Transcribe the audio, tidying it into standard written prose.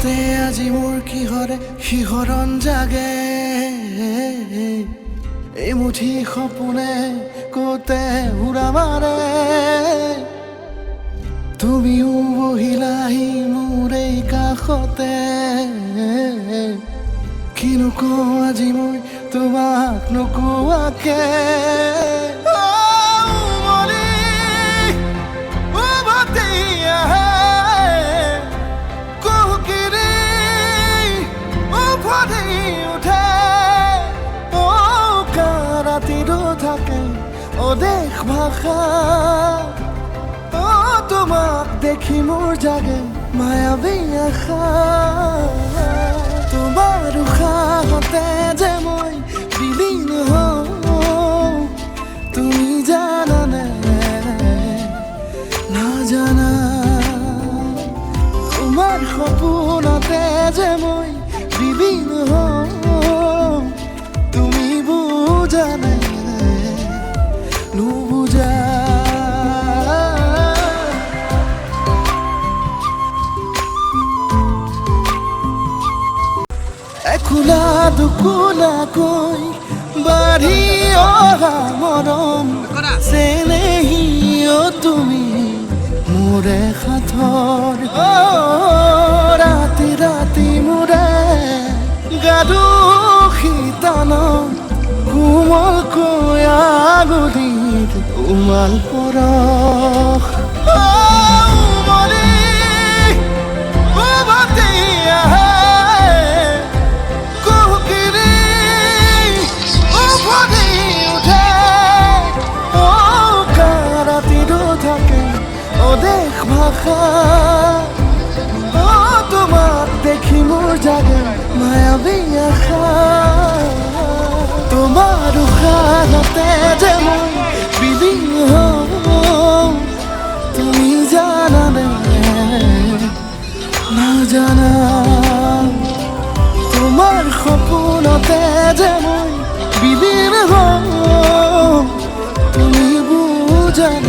হঠাতে আজি মোৰ কিহৰে শিহৰণ জাগে এই মুঠি সপোনে কতে উৰা মাৰে তুমিও বহিলাহি মোৰ এই কাষতে কিনো কওঁ আজি মই তোমাক নোকোৱাকে দেশ ভাষা তোমাক দেখি মোৰ জাগে মায়াবী আশা তোমাৰ উশাহতে যে মই বিলীন হওঁ তুমি জানানে নাজানা তোমাৰ সপোনতে যে মই বিলীন হওঁ তুমি বুজানে নুবুজা একুলা দুকুলাকৈ বাঢ়ি অহা মৰম চেনেহিও তুমি মোৰে সাথৰ ৰাতি ৰাতি মোৰে গাধু শীতনত কোমলকৈ আগুলিত উমাল পৰশ দেশ ভাষা তোমাক দেখি মোৰ জাগে মায়াবী আশা তোমাৰ উশাহতে যে মই বিলীন হওঁ তুমি জানানে নাজানা তোমাৰ সপোনতে যে মই বিলীন হওঁ তুমি বুজানে